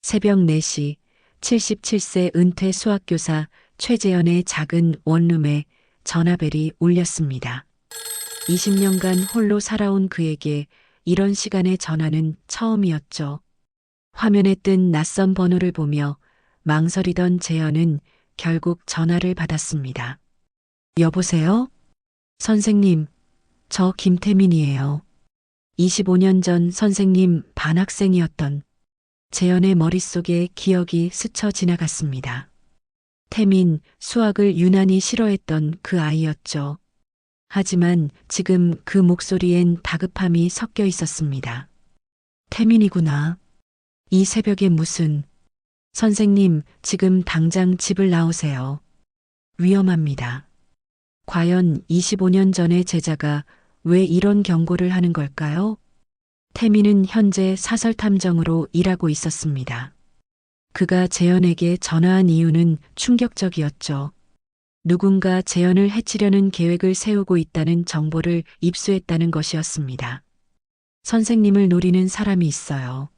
새벽 4시 77세 은퇴 수학교사 최재현의 작은 원룸에 전화벨이 울렸습니다. 20년간 홀로 살아온 그에게 이런 시간의 전화는 처음이었죠. 화면에 뜬 낯선 번호를 보며 망설이던 재현은 결국 전화를 받았습니다. 여보세요? 선생님, 저 김태민이에요. 25년 전 선생님 반학생이었던 재현의 머릿속에 기억이 스쳐 지나갔습니다. 태민, 수학을 유난히 싫어했던 그 아이였죠. 하지만 지금 그 목소리엔 다급함이 섞여 있었습니다. 태민이구나. 이 새벽에 무슨... 선생님, 지금 당장 집을 나오세요. 위험합니다. 과연 25년 전의 제자가 왜 이런 경고를 하는 걸까요? 태민은 현재 사설탐정으로 일하고 있었습니다. 그가 재현에게 전화한 이유는 충격적이었죠. 누군가 재현을 해치려는 계획을 세우고 있다는 정보를 입수했다는 것이었습니다. 선생님을 노리는 사람이 있어요.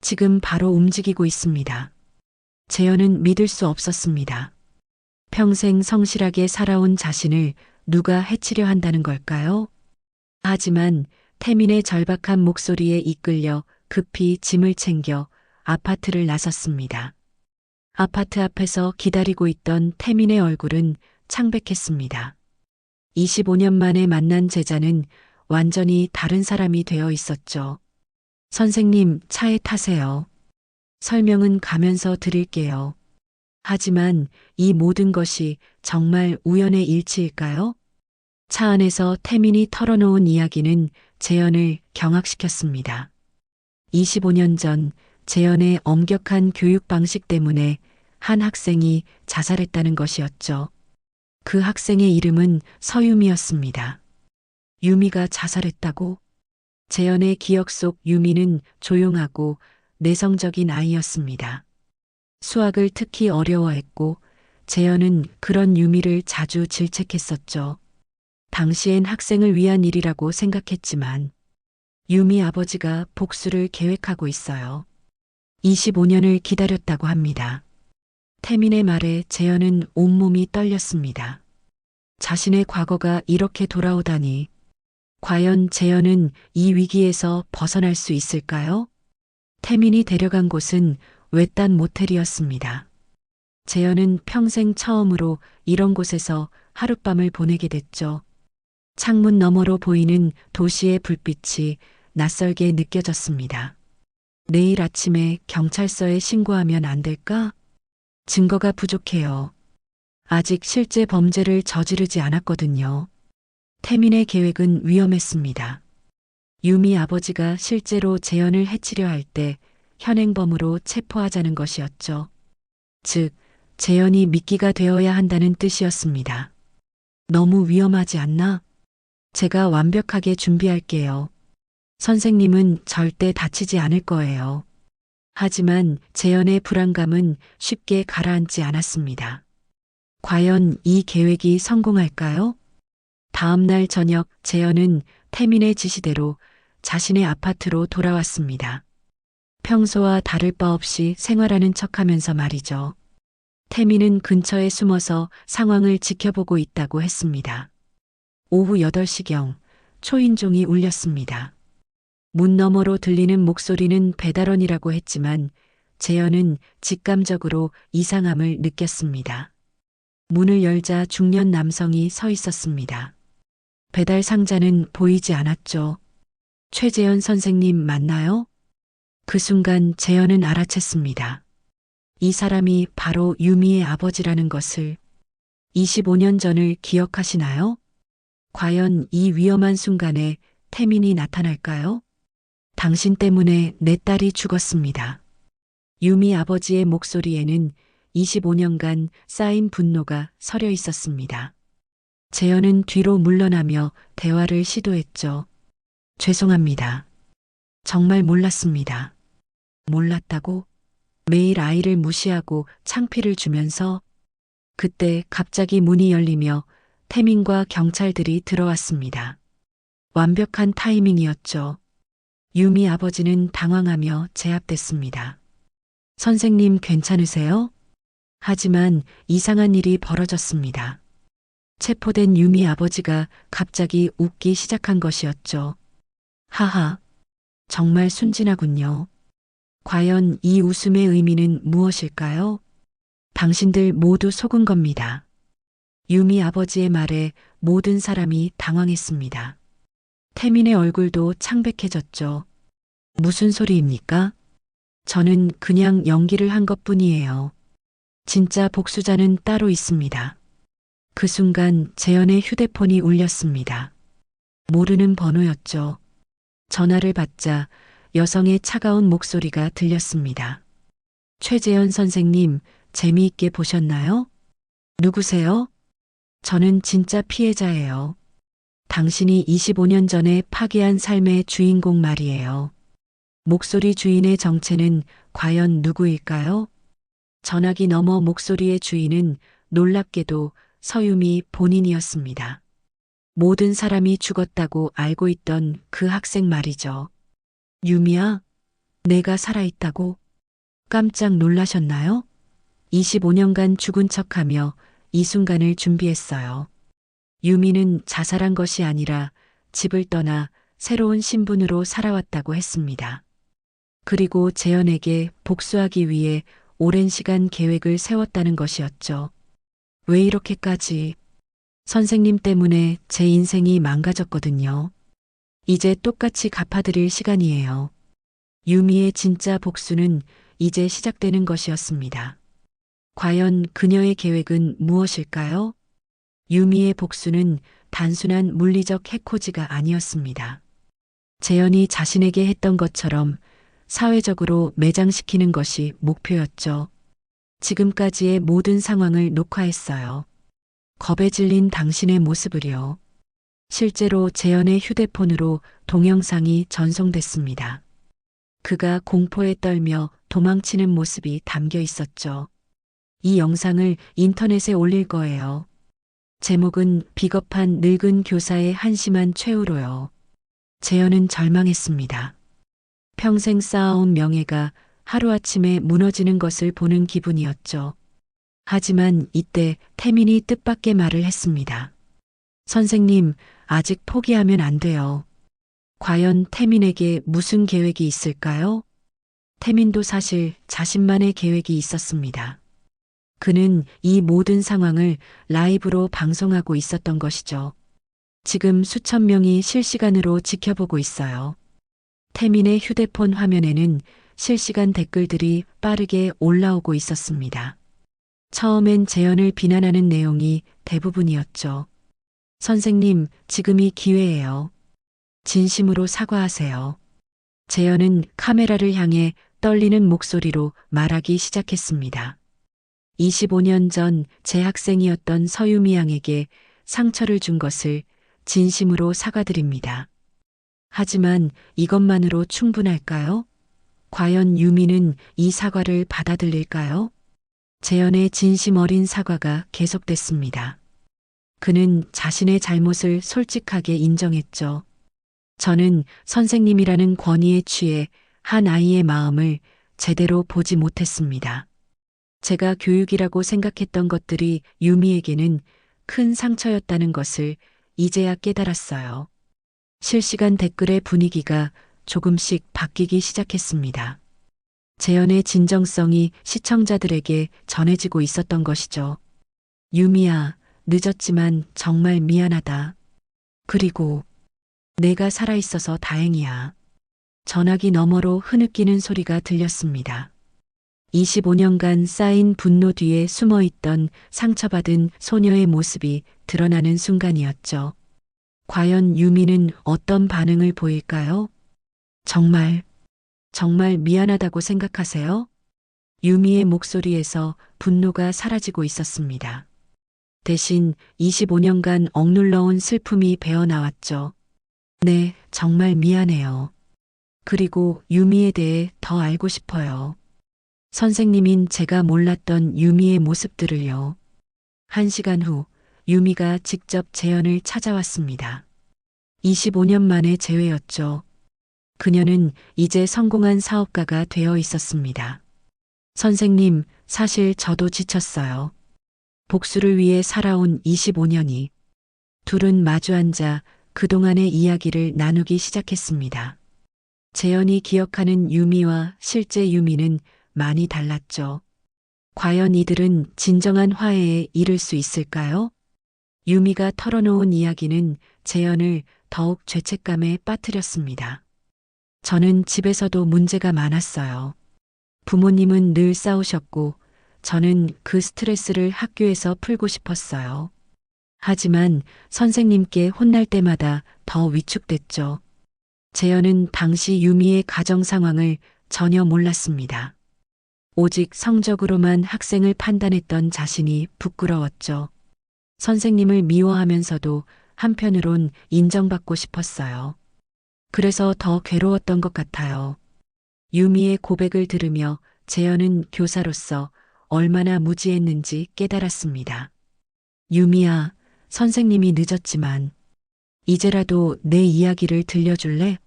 지금 바로 움직이고 있습니다. 재현은 믿을 수 없었습니다. 평생 성실하게 살아온 자신을 누가 해치려 한다는 걸까요? 하지만 태민의 절박한 목소리에 이끌려 급히 짐을 챙겨 아파트를 나섰습니다. 아파트 앞에서 기다리고 있던 태민의 얼굴은 창백했습니다. 25년 만에 만난 제자는 완전히 다른 사람이 되어 있었죠. 선생님, 차에 타세요. 설명은 가면서 드릴게요. 하지만 이 모든 것이 정말 우연의 일치일까요? 차 안에서 태민이 털어놓은 이야기는 재현을 경악시켰습니다. 25년 전 재현의 엄격한 교육 방식 때문에 한 학생이 자살했다는 것이었죠. 그 학생의 이름은 서유미였습니다. 유미가 자살했다고? 재현의 기억 속 유미는 조용하고 내성적인 아이였습니다. 수학을 특히 어려워했고 재현은 그런 유미를 자주 질책했었죠. 당시엔 학생을 위한 일이라고 생각했지만 유미 아버지가 복수를 계획하고 있어요. 25년을 기다렸다고 합니다. 태민의 말에 재현은 온몸이 떨렸습니다. 자신의 과거가 이렇게 돌아오다니. 과연 재현은 이 위기에서 벗어날 수 있을까요? 태민이 데려간 곳은 외딴 모텔이었습니다. 재현은 평생 처음으로 이런 곳에서 하룻밤을 보내게 됐죠. 창문 너머로 보이는 도시의 불빛이 낯설게 느껴졌습니다. 내일 아침에 경찰서에 신고하면 안 될까? 증거가 부족해요. 아직 실제 범죄를 저지르지 않았거든요. 태민의 계획은 위험했습니다. 유미 아버지가 실제로 재현을 해치려 할 때 현행범으로 체포하자는 것이었죠. 즉, 재현이 미끼가 되어야 한다는 뜻이었습니다. 너무 위험하지 않나? 제가 완벽하게 준비할게요. 선생님은 절대 다치지 않을 거예요. 하지만 재현의 불안감은 쉽게 가라앉지 않았습니다. 과연 이 계획이 성공할까요? 다음 날 저녁 재현은 태민의 지시대로 자신의 아파트로 돌아왔습니다. 평소와 다를 바 없이 생활하는 척하면서 말이죠. 태민은 근처에 숨어서 상황을 지켜보고 있다고 했습니다. 오후 8시경 초인종이 울렸습니다. 문 너머로 들리는 목소리는 배달원이라고 했지만 재현은 직감적으로 이상함을 느꼈습니다. 문을 열자 중년 남성이 서 있었습니다. 배달 상자는 보이지 않았죠. 최재현 선생님 맞나요? 그 순간 재현은 알아챘습니다. 이 사람이 바로 유미의 아버지라는 것을. 25년 전을 기억하시나요? 과연 이 위험한 순간에 태민이 나타날까요? 당신 때문에 내 딸이 죽었습니다. 유미 아버지의 목소리에는 25년간 쌓인 분노가 서려 있었습니다. 재현은 뒤로 물러나며 대화를 시도했죠. 죄송합니다. 정말 몰랐습니다. 몰랐다고? 매일 아이를 무시하고 창피를 주면서. 그때 갑자기 문이 열리며 태민과 경찰들이 들어왔습니다. 완벽한 타이밍이었죠. 유미 아버지는 당황하며 제압됐습니다. 선생님 괜찮으세요? 하지만 이상한 일이 벌어졌습니다. 체포된 유미 아버지가 갑자기 웃기 시작한 것이었죠. 하하, 정말 순진하군요. 과연 이 웃음의 의미는 무엇일까요? 당신들 모두 속은 겁니다. 유미 아버지의 말에 모든 사람이 당황했습니다. 태민의 얼굴도 창백해졌죠. 무슨 소리입니까? 저는 그냥 연기를 한 것뿐이에요. 진짜 복수자는 따로 있습니다. 그 순간 재현의 휴대폰이 울렸습니다. 모르는 번호였죠. 전화를 받자 여성의 차가운 목소리가 들렸습니다. 최재현 선생님, 재미있게 보셨나요? 누구세요? 저는 진짜 피해자예요. 당신이 25년 전에 파괴한 삶의 주인공 말이에요. 목소리 주인의 정체는 과연 누구일까요? 전화기 너머 목소리의 주인은 놀랍게도 서유미 본인이었습니다. 모든 사람이 죽었다고 알고 있던 그 학생 말이죠. 유미야, 내가 살아있다고? 깜짝 놀라셨나요? 25년간 죽은 척하며 이 순간을 준비했어요. 유미는 자살한 것이 아니라 집을 떠나 새로운 신분으로 살아왔다고 했습니다. 그리고 재현에게 복수하기 위해 오랜 시간 계획을 세웠다는 것이었죠. 왜 이렇게까지? 선생님 때문에 제 인생이 망가졌거든요. 이제 똑같이 갚아드릴 시간이에요. 유미의 진짜 복수는 이제 시작되는 것이었습니다. 과연 그녀의 계획은 무엇일까요? 유미의 복수는 단순한 물리적 해코지가 아니었습니다. 재현이 자신에게 했던 것처럼 사회적으로 매장시키는 것이 목표였죠. 지금까지의 모든 상황을 녹화했어요. 겁에 질린 당신의 모습을요. 실제로 재현의 휴대폰으로 동영상이 전송됐습니다. 그가 공포에 떨며 도망치는 모습이 담겨 있었죠. 이 영상을 인터넷에 올릴 거예요. 제목은 비겁한 늙은 교사의 한심한 최후로요. 재현은 절망했습니다. 평생 쌓아온 명예가 하루아침에 무너지는 것을 보는 기분이었죠. 하지만 이때 태민이 뜻밖의 말을 했습니다. 선생님, 아직 포기하면 안 돼요. 과연 태민에게 무슨 계획이 있을까요? 태민도 사실 자신만의 계획이 있었습니다. 그는 이 모든 상황을 라이브로 방송하고 있었던 것이죠. 지금 수천 명이 실시간으로 지켜보고 있어요. 태민의 휴대폰 화면에는 실시간 댓글들이 빠르게 올라오고 있었습니다. 처음엔 재현을 비난하는 내용이 대부분이었죠. 선생님, 지금이 기회예요. 진심으로 사과하세요. 재현은 카메라를 향해 떨리는 목소리로 말하기 시작했습니다. 25년 전 제 학생이었던 서유미 양에게 상처를 준 것을 진심으로 사과드립니다. 하지만 이것만으로 충분할까요? 과연 유미는 이 사과를 받아들일까요? 재현의 진심 어린 사과가 계속됐습니다. 그는 자신의 잘못을 솔직하게 인정했죠. 저는 선생님이라는 권위에 취해 한 아이의 마음을 제대로 보지 못했습니다. 제가 교육이라고 생각했던 것들이 유미에게는 큰 상처였다는 것을 이제야 깨달았어요. 실시간 댓글의 분위기가 조금씩 바뀌기 시작했습니다. 재현의 진정성이 시청자들에게 전해지고 있었던 것이죠. 유미야, 늦었지만 정말 미안하다. 그리고 내가 살아있어서 다행이야. 전화기 너머로 흐느끼는 소리가 들렸습니다. 25년간 쌓인 분노 뒤에 숨어있던 상처받은 소녀의 모습이 드러나는 순간이었죠. 과연 유미는 어떤 반응을 보일까요? 정말 미안하다고 생각하세요? 유미의 목소리에서 분노가 사라지고 있었습니다. 대신 25년간 억눌러온 슬픔이 배어나왔죠. 네, 정말 미안해요. 그리고 유미에 대해 더 알고 싶어요. 선생님인 제가 몰랐던 유미의 모습들을요. 1시간 후 유미가 직접 재현을 찾아왔습니다. 25년 만의 재회였죠. 그녀는 이제 성공한 사업가가 되어 있었습니다. 선생님, 사실 저도 지쳤어요. 복수를 위해 살아온 25년이. 둘은 마주 앉아 그동안의 이야기를 나누기 시작했습니다. 재현이 기억하는 유미와 실제 유미는 많이 달랐죠. 과연 이들은 진정한 화해에 이를 수 있을까요? 유미가 털어놓은 이야기는 재현을 더욱 죄책감에 빠뜨렸습니다. 저는 집에서도 문제가 많았어요. 부모님은 늘 싸우셨고, 저는 그 스트레스를 학교에서 풀고 싶었어요. 하지만 선생님께 혼날 때마다 더 위축됐죠. 재현은 당시 유미의 가정 상황을 전혀 몰랐습니다. 오직 성적으로만 학생을 판단했던 자신이 부끄러웠죠. 선생님을 미워하면서도 한편으론 인정받고 싶었어요. 그래서 더 괴로웠던 것 같아요. 유미의 고백을 들으며 재현은 교사로서 얼마나 무지했는지 깨달았습니다. 유미야, 선생님이 늦었지만 이제라도 내 이야기를 들려줄래?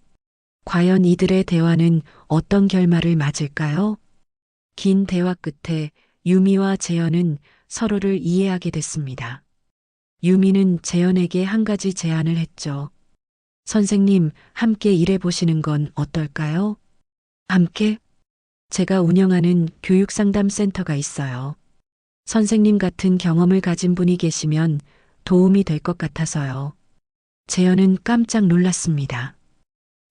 과연 이들의 대화는 어떤 결말을 맞을까요? 긴 대화 끝에 유미와 재현은 서로를 이해하게 됐습니다. 유미는 재현에게 한 가지 제안을 했죠. 선생님, 함께 일해보시는 건 어떨까요? 함께? 제가 운영하는 교육상담센터가 있어요. 선생님 같은 경험을 가진 분이 계시면 도움이 될 것 같아서요. 재현은 깜짝 놀랐습니다.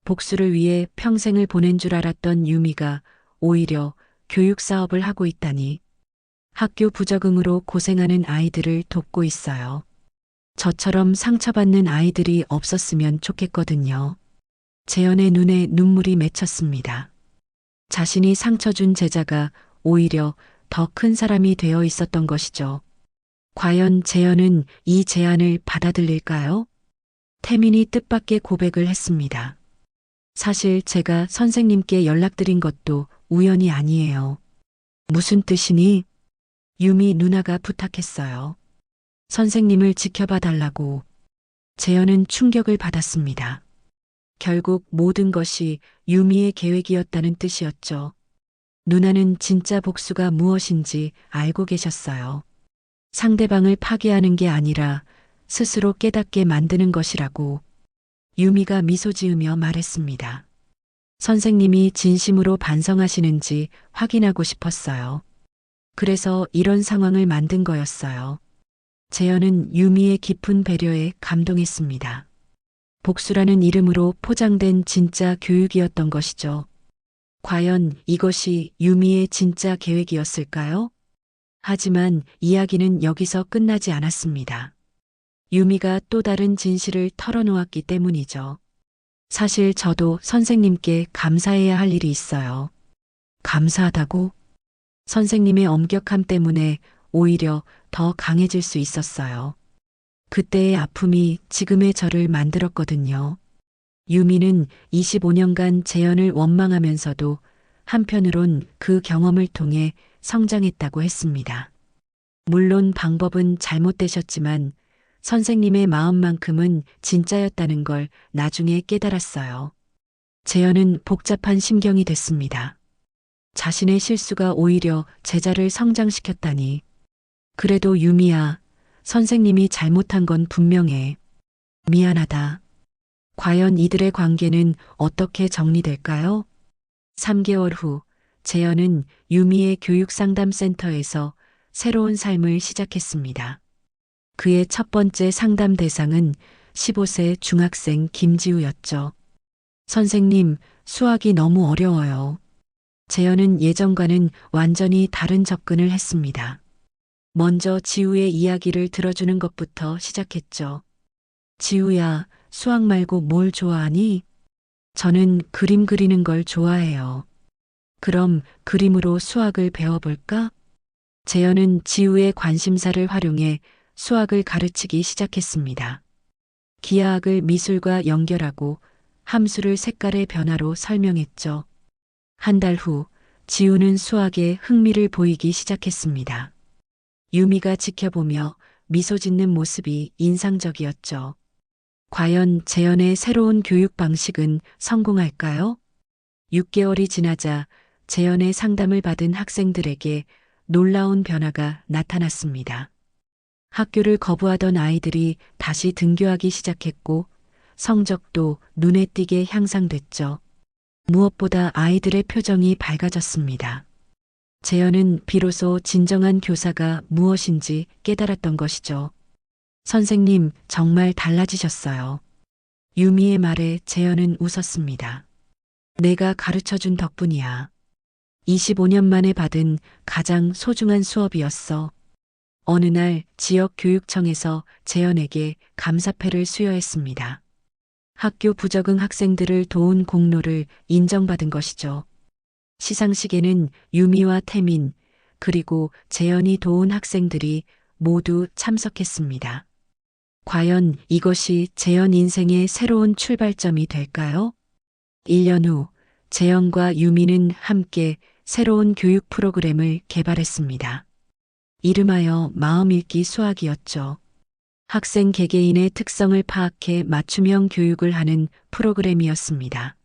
복수를 위해 평생을 보낸 줄 알았던 유미가 오히려 교육 사업을 하고 있다니. 학교 부적응으로 고생하는 아이들을 돕고 있어요. 저처럼 상처받는 아이들이 없었으면 좋겠거든요. 재현의 눈에 눈물이 맺혔습니다. 자신이 상처 준 제자가 오히려 더 큰 사람이 되어 있었던 것이죠. 과연 재현은 이 제안을 받아들일까요? 태민이 뜻밖의 고백을 했습니다. 사실 제가 선생님께 연락드린 것도 우연이 아니에요. 무슨 뜻이니? 유미 누나가 부탁했어요. 선생님을 지켜봐 달라고. 재현은 충격을 받았습니다. 결국 모든 것이 유미의 계획이었다는 뜻이었죠. 누나는 진짜 복수가 무엇인지 알고 계셨어요. 상대방을 파괴하는 게 아니라 스스로 깨닫게 만드는 것이라고. 유미가 미소 지으며 말했습니다. 선생님이 진심으로 반성하시는지 확인하고 싶었어요. 그래서 이런 상황을 만든 거였어요. 재현은 유미의 깊은 배려에 감동했습니다. 복수라는 이름으로 포장된 진짜 교육이었던 것이죠. 과연 이것이 유미의 진짜 계획이었을까요? 하지만 이야기는 여기서 끝나지 않았습니다. 유미가 또 다른 진실을 털어놓았기 때문이죠. 사실 저도 선생님께 감사해야 할 일이 있어요. 감사하다고? 선생님의 엄격함 때문에 오히려 더 강해질 수 있었어요. 그때의 아픔이 지금의 저를 만들었거든요. 유미는 25년간 재현을 원망하면서도 한편으론 그 경험을 통해 성장했다고 했습니다. 물론 방법은 잘못되셨지만 선생님의 마음만큼은 진짜였다는 걸 나중에 깨달았어요. 재현은 복잡한 심경이 됐습니다. 자신의 실수가 오히려 제자를 성장시켰다니. 그래도 유미야, 선생님이 잘못한 건 분명해. 미안하다. 과연 이들의 관계는 어떻게 정리될까요? 3개월 후, 재현은 유미의 교육상담센터에서 새로운 삶을 시작했습니다. 그의 첫 번째 상담 대상은 15세 중학생 김지우였죠. 선생님, 수학이 너무 어려워요. 재현은 예전과는 완전히 다른 접근을 했습니다. 먼저 지우의 이야기를 들어주는 것부터 시작했죠. 지우야, 수학 말고 뭘 좋아하니? 저는 그림 그리는 걸 좋아해요. 그럼 그림으로 수학을 배워볼까? 재현은 지우의 관심사를 활용해 수학을 가르치기 시작했습니다. 기하학을 미술과 연결하고 함수를 색깔의 변화로 설명했죠. 한 달 후, 지우는 수학에 흥미를 보이기 시작했습니다. 유미가 지켜보며 미소 짓는 모습이 인상적이었죠. 과연 재현의 새로운 교육 방식은 성공할까요? 6개월이 지나자 재연의 상담을 받은 학생들에게 놀라운 변화가 나타났습니다. 학교를 거부하던 아이들이 다시 등교하기 시작했고 성적도 눈에 띄게 향상됐죠. 무엇보다 아이들의 표정이 밝아졌습니다. 재현은 비로소 진정한 교사가 무엇인지 깨달았던 것이죠. 선생님, 정말 달라지셨어요. 유미의 말에 재현은 웃었습니다. 내가 가르쳐준 덕분이야. 25년 만에 받은 가장 소중한 수업이었어. 어느 날 지역 교육청에서 재현에게 감사패를 수여했습니다. 학교 부적응 학생들을 도운 공로를 인정받은 것이죠. 시상식에는 유미와 태민, 그리고 재현이 도운 학생들이 모두 참석했습니다. 과연 이것이 재현 인생의 새로운 출발점이 될까요? 1년 후 재현과 유미는 함께 새로운 교육 프로그램을 개발했습니다. 이름하여 마음 읽기 수학이었죠. 학생 개개인의 특성을 파악해 맞춤형 교육을 하는 프로그램이었습니다.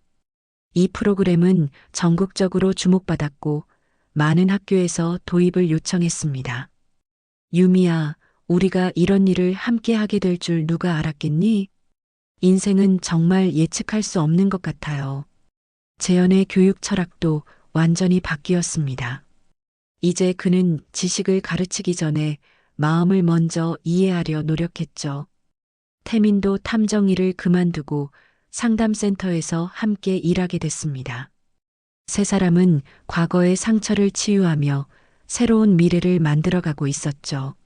이 프로그램은 전국적으로 주목받았고 많은 학교에서 도입을 요청했습니다. 유미야, 우리가 이런 일을 함께 하게 될 줄 누가 알았겠니? 인생은 정말 예측할 수 없는 것 같아요. 재현의 교육 철학도 완전히 바뀌었습니다. 이제 그는 지식을 가르치기 전에 마음을 먼저 이해하려 노력했죠. 태민도 탐정 일을 그만두고 상담센터에서 함께 일하게 됐습니다. 세 사람은 과거의 상처를 치유하며 새로운 미래를 만들어가고 있었죠.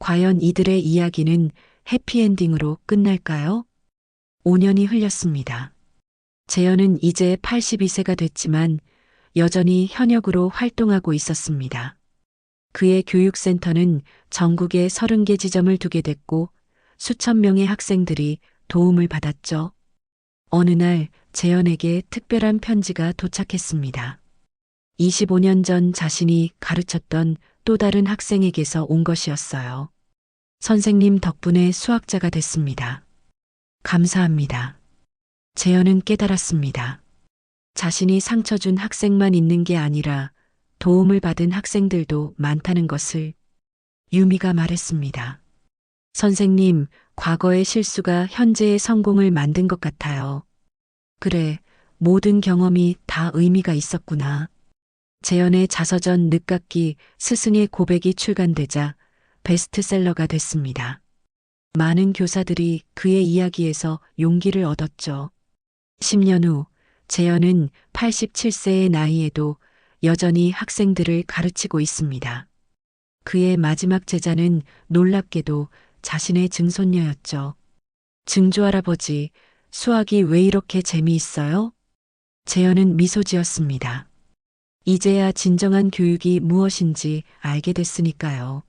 과연 이들의 이야기는 해피엔딩으로 끝날까요? 5년이 흘렸습니다. 재현은 이제 82세가 됐지만 여전히 현역으로 활동하고 있었습니다. 그의 교육센터는 전국에 30개 지점을 두게 됐고 수천 명의 학생들이 도움을 받았죠. 어느 날 재현에게 특별한 편지가 도착했습니다. 25년 전 자신이 가르쳤던 또 다른 학생에게서 온 것이었어요. 선생님 덕분에 수학자가 됐습니다. 감사합니다. 재현은 깨달았습니다. 자신이 상처 준 학생만 있는 게 아니라 도움을 받은 학생들도 많다는 것을. 유미가 말했습니다. 선생님, 과거의 실수가 현재의 성공을 만든 것 같아요. 그래, 모든 경험이 다 의미가 있었구나. 재현의 자서전 늦깎이 스승의 고백이 출간되자 베스트셀러가 됐습니다. 많은 교사들이 그의 이야기에서 용기를 얻었죠. 10년 후 재현은 87세의 나이에도 여전히 학생들을 가르치고 있습니다. 그의 마지막 제자는 놀랍게도 자신의 증손녀였죠. 증조할아버지, 수학이 왜 이렇게 재미있어요? 재현은 미소 지었습니다. 이제야 진정한 교육이 무엇인지 알게 됐으니까요.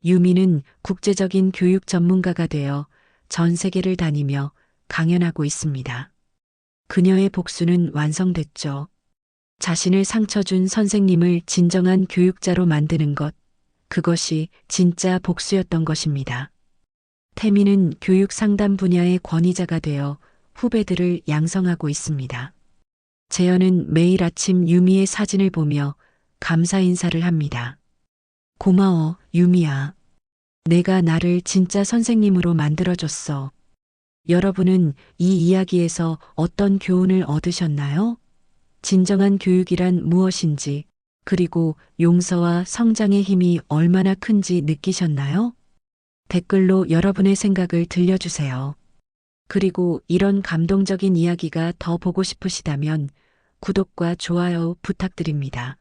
유미는 국제적인 교육 전문가가 되어 전 세계를 다니며 강연하고 있습니다. 그녀의 복수는 완성됐죠. 자신을 상처 준 선생님을 진정한 교육자로 만드는 것, 그것이 진짜 복수였던 것입니다. 태민은 교육 상담 분야의 권위자가 되어 후배들을 양성하고 있습니다. 재현은 매일 아침 유미의 사진을 보며 감사 인사를 합니다. 고마워, 유미야. 내가 나를 진짜 선생님으로 만들어줬어. 여러분은 이 이야기에서 어떤 교훈을 얻으셨나요? 진정한 교육이란 무엇인지, 그리고 용서와 성장의 힘이 얼마나 큰지 느끼셨나요? 댓글로 여러분의 생각을 들려주세요. 그리고 이런 감동적인 이야기가 더 보고 싶으시다면 구독과 좋아요 부탁드립니다.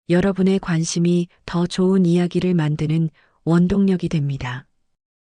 여러분의 관심이 더 좋은 이야기를 만드는 원동력이 됩니다.